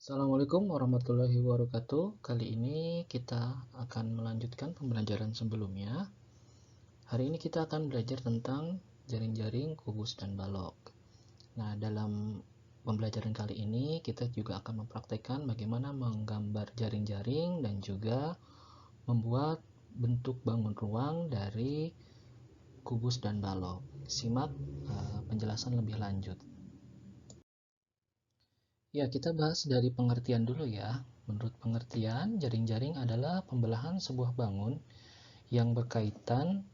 Assalamualaikum warahmatullahi wabarakatuh. Kali ini kita akan melanjutkan pembelajaran sebelumnya. Hari ini kita akan belajar tentang jaring-jaring, kubus, dan balok. Nah, dalam pembelajaran kali ini kita juga akan mempraktekkan bagaimana menggambar jaring-jaring dan juga membuat bentuk bangun ruang dari kubus dan balok. Simak penjelasan lebih lanjut. Ya, kita bahas dari pengertian dulu ya. Menurut pengertian, jaring-jaring adalah pembelahan sebuah bangun yang berkaitan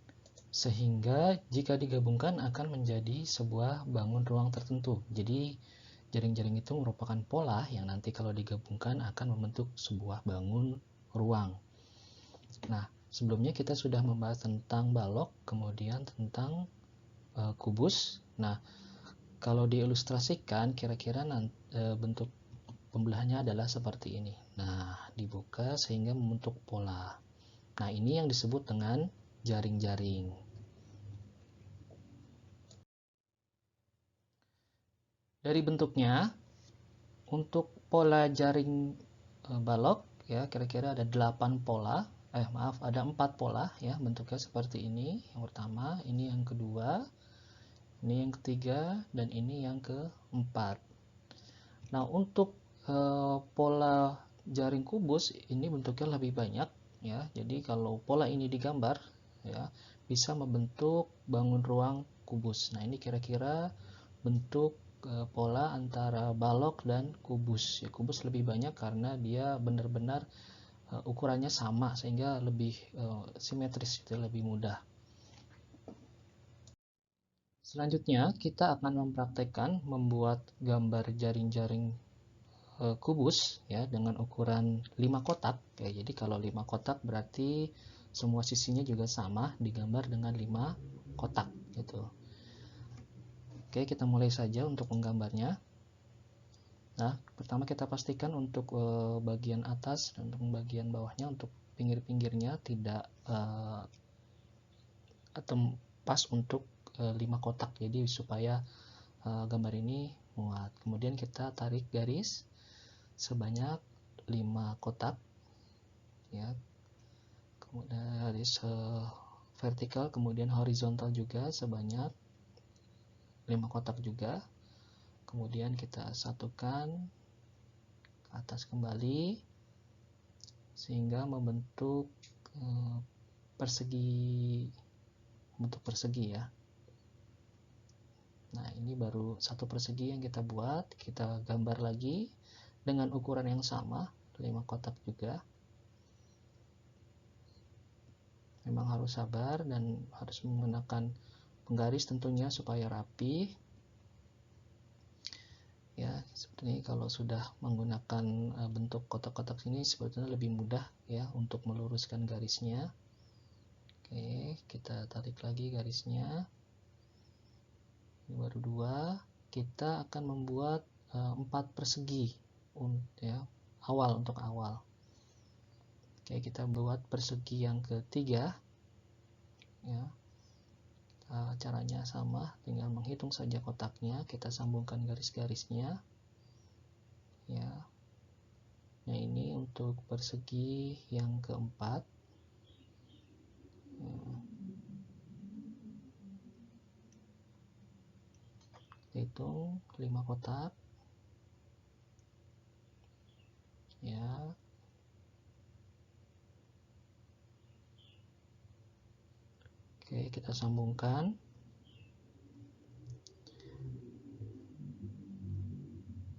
sehingga jika digabungkan akan menjadi sebuah bangun ruang tertentu. Jadi, jaring-jaring itu merupakan pola yang nanti kalau digabungkan akan membentuk sebuah bangun ruang. Nah, sebelumnya kita sudah membahas tentang balok, kemudian tentang kubus. Nah, kalau diilustrasikan kira-kira bentuk pembelahannya adalah seperti ini. Nah, dibuka sehingga membentuk pola. Nah, ini yang disebut dengan jaring-jaring. Dari bentuknya, untuk pola jaring balok ya kira-kira ada 8 pola. Ada 4 pola ya, bentuknya seperti ini. Yang pertama, ini yang kedua, ini yang ketiga, dan ini yang keempat. Nah, untuk pola jaring kubus ini bentuknya lebih banyak ya. Jadi kalau pola ini digambar ya bisa membentuk bangun ruang kubus. Nah, ini kira-kira bentuk pola antara balok dan kubus. Ya, kubus lebih banyak karena dia benar-benar ukurannya sama sehingga lebih simetris, itu lebih mudah. Selanjutnya kita akan mempraktekkan membuat gambar jaring-jaring kubus ya dengan ukuran 5 kotak ya. Jadi kalau 5 kotak berarti semua sisinya juga sama, digambar dengan 5 kotak gitu. Oke, kita mulai saja untuk menggambarnya. Nah, pertama kita pastikan untuk bagian atas dan untuk bagian bawahnya, untuk pinggir-pinggirnya tidak atau pas untuk 5 kotak, jadi supaya gambar ini muat. Kemudian kita tarik garis sebanyak 5 kotak ya, kemudian garis vertikal, kemudian horizontal juga sebanyak 5 kotak juga. Kemudian kita satukan ke atas kembali sehingga membentuk persegi ya. Nah, ini baru satu persegi yang kita buat. Kita gambar lagi dengan ukuran yang sama, 5 kotak juga. Memang harus sabar dan harus menggunakan penggaris tentunya supaya rapi ya. Seperti ini, kalau sudah menggunakan bentuk kotak-kotak ini sebetulnya lebih mudah ya untuk meluruskan garisnya. Oke, kita tarik lagi garisnya. Ini baru 2. Kita akan membuat 4 persegi ya, untuk awal. Oke, kita buat persegi yang ketiga ya. Caranya sama, tinggal menghitung saja kotaknya, kita sambungkan garis-garisnya ya. Nah, ini untuk persegi yang keempat ya. Hitung 5 kotak ya. Oke, kita sambungkan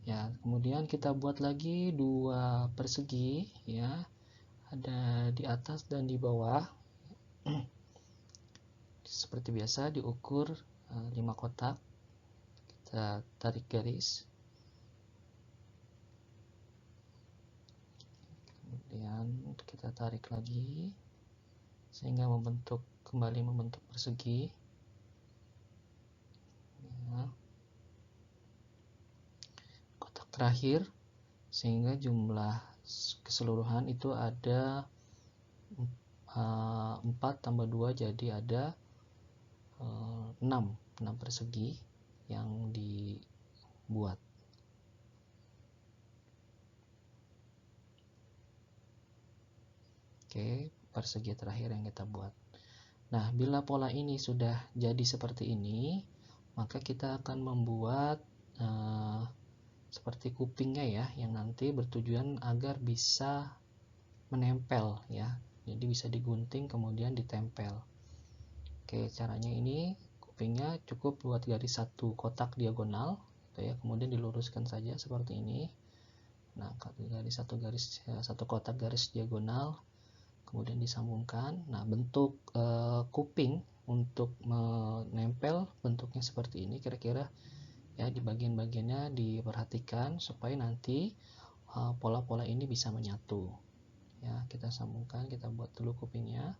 ya. Kemudian kita buat lagi 2 persegi ya, ada di atas dan di bawah. Seperti biasa diukur 5 kotak. Kita tarik garis, kemudian kita tarik lagi sehingga kembali membentuk persegi ya. Kotak terakhir, sehingga jumlah keseluruhan itu ada 4 tambah 2 jadi ada 6 persegi yang dibuat. Oke, persegi terakhir yang kita buat. Nah, bila pola ini sudah jadi seperti ini, maka kita akan membuat seperti kupingnya ya, yang nanti bertujuan agar bisa menempel ya. Jadi bisa digunting kemudian ditempel. Oke, caranya ini kupingnya cukup buat garis satu kotak diagonal, gitu ya. Kemudian diluruskan saja seperti ini. Nah, garis satu kotak garis diagonal, kemudian disambungkan. Nah, bentuk kuping untuk menempel bentuknya seperti ini kira-kira ya. Di bagian-bagiannya diperhatikan supaya nanti pola-pola ini bisa menyatu ya. Kita sambungkan, kita buat dulu kupingnya.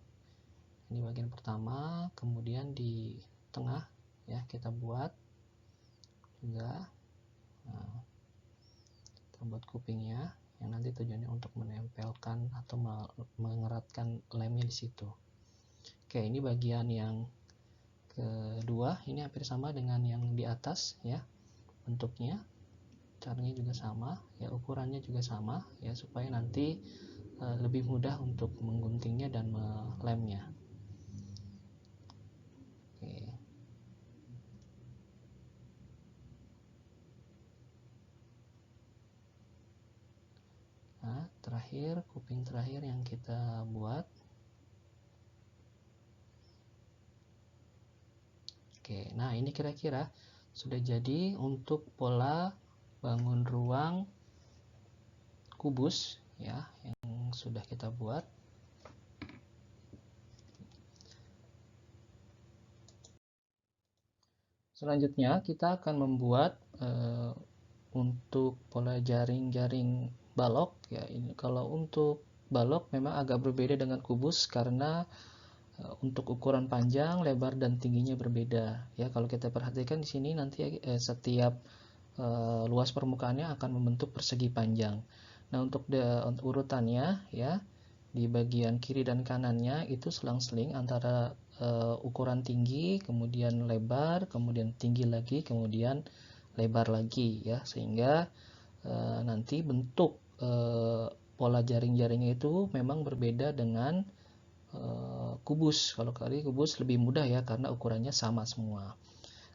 Ini bagian pertama, kemudian di tengah ya kita buat juga. Nah, kita buat kupingnya yang nanti tujuannya untuk menempelkan atau mengeratkan lemnya di situ. Oke, ini bagian yang kedua, ini hampir sama dengan yang di atas ya. Bentuknya, caranya juga sama ya, ukurannya juga sama ya, supaya nanti lebih mudah untuk mengguntingnya dan melemnya. Oke. Nah, terakhir, kuping terakhir yang kita buat. Oke, nah ini kira-kira sudah jadi untuk pola bangun ruang kubus ya, yang sudah kita buat. Selanjutnya kita akan membuat untuk pola jaring-jaring balok ya. Ini kalau untuk balok memang agak berbeda dengan kubus karena untuk ukuran panjang, lebar dan tingginya berbeda ya. Kalau kita perhatikan di sini nanti setiap luas permukaannya akan membentuk persegi panjang. Nah, untuk urutannya ya, di bagian kiri dan kanannya itu selang-seling antara ukuran tinggi, kemudian lebar, kemudian tinggi lagi, kemudian lebar lagi ya, sehingga nanti bentuk pola jaring-jaringnya itu memang berbeda dengan kubus. Kalau kali kubus lebih mudah ya karena ukurannya sama semua.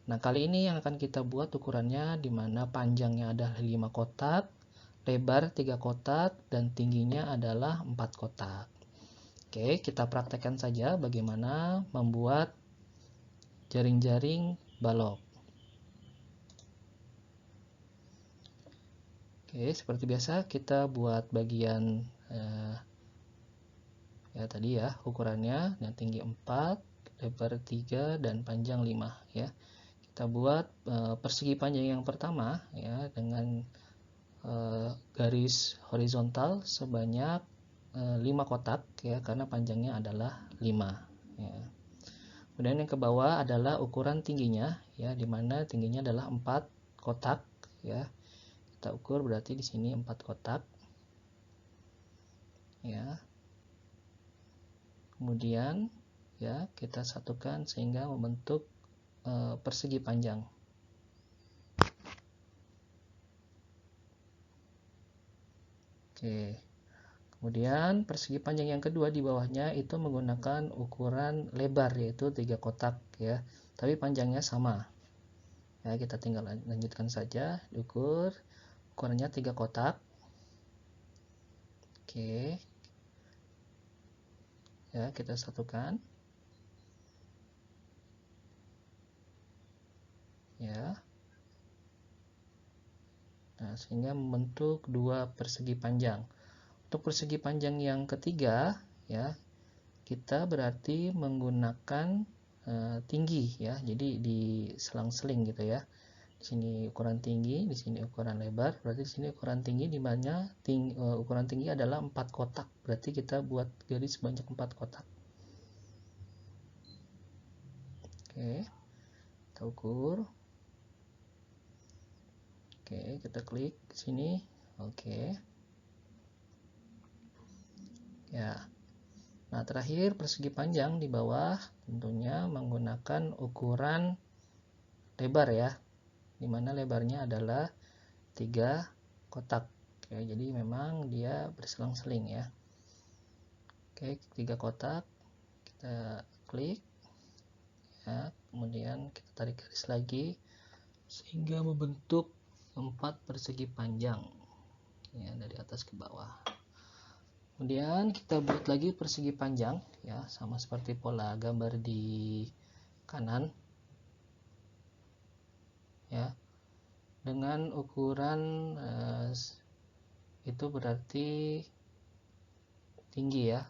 Nah, kali ini yang akan kita buat ukurannya di mana panjangnya adalah 5 kotak, lebar 3 kotak, dan tingginya adalah 4 kotak. Oke, kita praktekkan saja bagaimana membuat jaring-jaring balok. Oke, seperti biasa kita buat bagian ya tadi ya, ukurannya yang tinggi 4, lebar 3, dan panjang 5 ya. Kita buat persegi panjang yang pertama ya dengan garis horizontal sebanyak 5 kotak ya, karena panjangnya adalah 5 ya. Kemudian yang ke bawah adalah ukuran tingginya ya, dimana tingginya adalah 4 kotak ya. Kita ukur berarti di sini 4 kotak ya. Kemudian ya kita satukan sehingga membentuk persegi panjang. Oke. Kemudian persegi panjang yang kedua di bawahnya itu menggunakan ukuran lebar yaitu 3 kotak ya. Tapi panjangnya sama. Ya, kita tinggal lanjutkan saja, diukur. Ukurannya 3 kotak. Oke. Ya, kita satukan. Ya. Nah, sehingga membentuk 2 persegi panjang. Untuk persegi panjang yang ketiga ya, kita berarti menggunakan tinggi ya. Jadi diselang-seling gitu ya. Di sini ukuran tinggi, di sini ukuran lebar. Berarti di sini ukuran tinggi di mana ukuran tinggi adalah 4 kotak. Berarti kita buat garis sebanyak 4 kotak. Oke. Kita ukur. Oke, kita klik ke sini. Oke. Ya. Nah, terakhir persegi panjang di bawah tentunya menggunakan ukuran lebar ya. Dimana lebarnya adalah 3 kotak. Oke, jadi memang dia berselang-seling ya. Oke, 3 kotak kita klik ya, kemudian kita tarik garis lagi sehingga membentuk 4 persegi panjang ya, dari atas ke bawah. Kemudian kita buat lagi persegi panjang ya, sama seperti pola gambar di kanan ya, dengan ukuran itu berarti tinggi ya,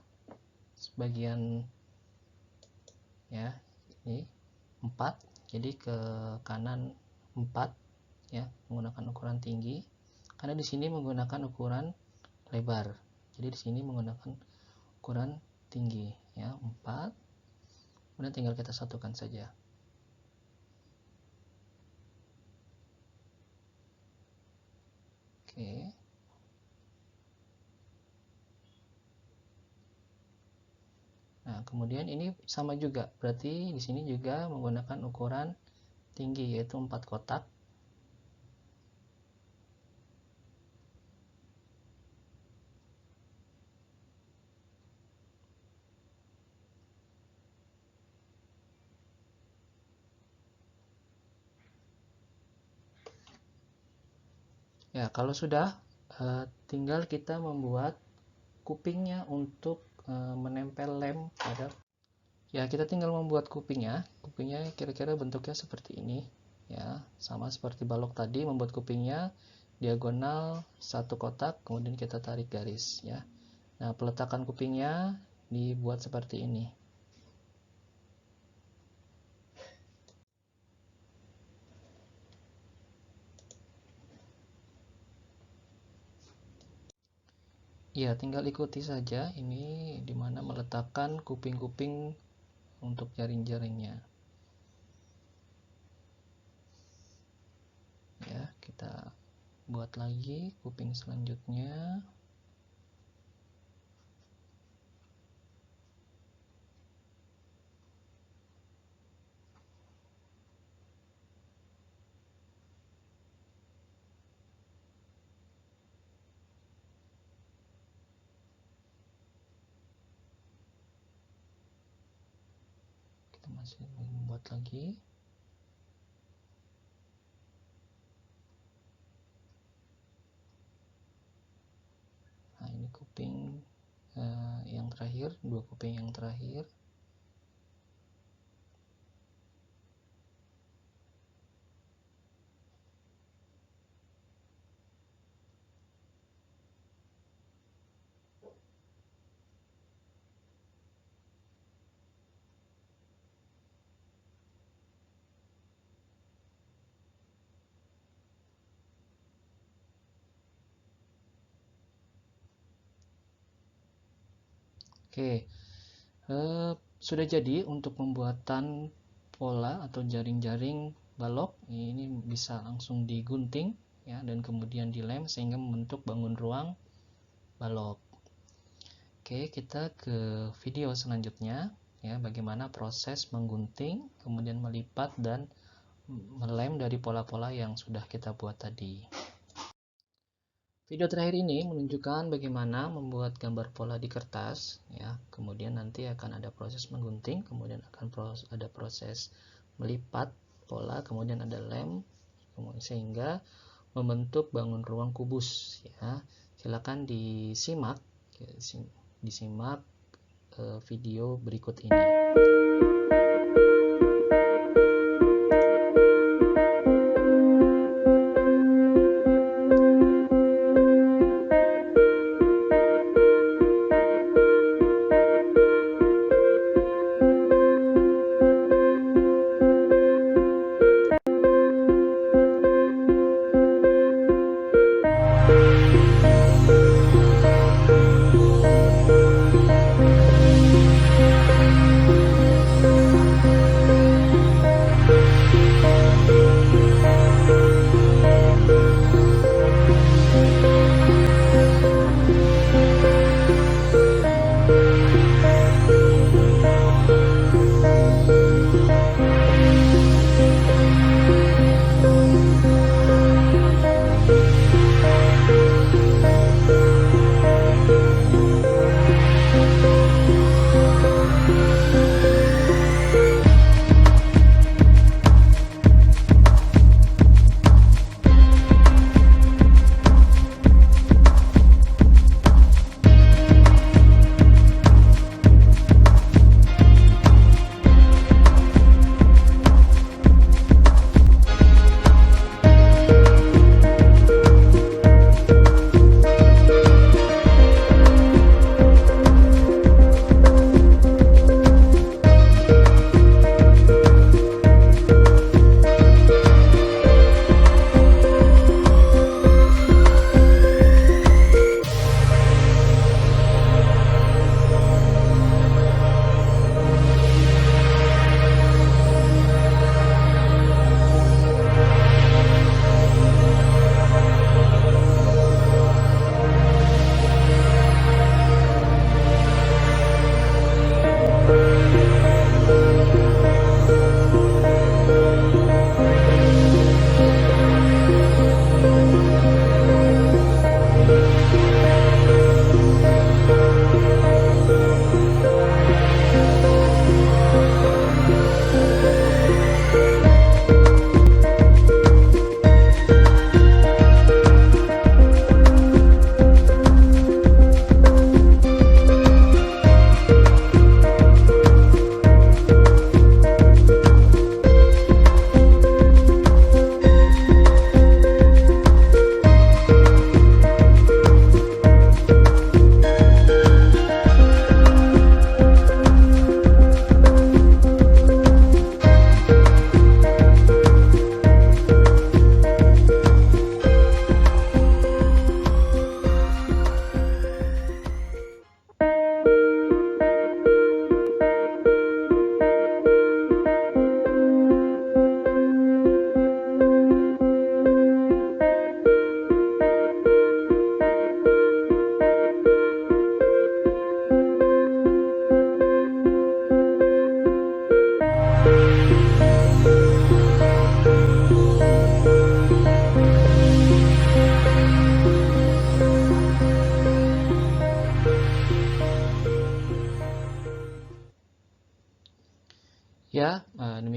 sebagian ya, ini 4, jadi ke kanan 4 ya, menggunakan ukuran tinggi, karena di sini menggunakan ukuran lebar, jadi di sini menggunakan ukuran tinggi ya, 4. Kemudian tinggal kita satukan saja. Oke. Nah, kemudian ini sama juga, berarti di sini juga menggunakan ukuran tinggi, yaitu 4 kotak. Ya, kalau sudah, tinggal kita membuat kupingnya untuk menempel lem pada. Ya, kita tinggal membuat kupingnya. Kupingnya kira-kira bentuknya seperti ini ya, sama seperti balok tadi, membuat kupingnya diagonal 1 kotak, kemudian kita tarik garis ya. Nah, peletakan kupingnya dibuat seperti ini. Ya, tinggal ikuti saja ini dimana meletakkan kuping-kuping untuk jaring-jaringnya. Ya, kita buat lagi kuping selanjutnya. Kita masih membuat lagi. Nah, ini kuping yang terakhir, 2 kuping yang terakhir. Oke, sudah jadi untuk pembuatan pola atau jaring-jaring balok. Ini bisa langsung digunting ya, dan kemudian dilem sehingga membentuk bangun ruang balok. Oke, kita ke video selanjutnya ya, bagaimana proses menggunting, kemudian melipat dan melem dari pola-pola yang sudah kita buat tadi. Video terakhir ini menunjukkan bagaimana membuat gambar pola di kertas ya, kemudian nanti akan ada proses menggunting, kemudian akan ada proses melipat pola, kemudian ada lem, sehingga membentuk bangun ruang kubus ya. Silakan disimak video berikut ini.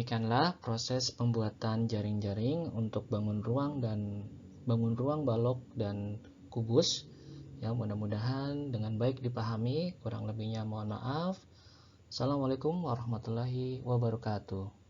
demikianlah proses pembuatan jaring-jaring untuk bangun ruang balok dan kubus. Ya, mudah-mudahan dengan baik dipahami, kurang lebihnya mohon maaf. Assalamualaikum warahmatullahi wabarakatuh.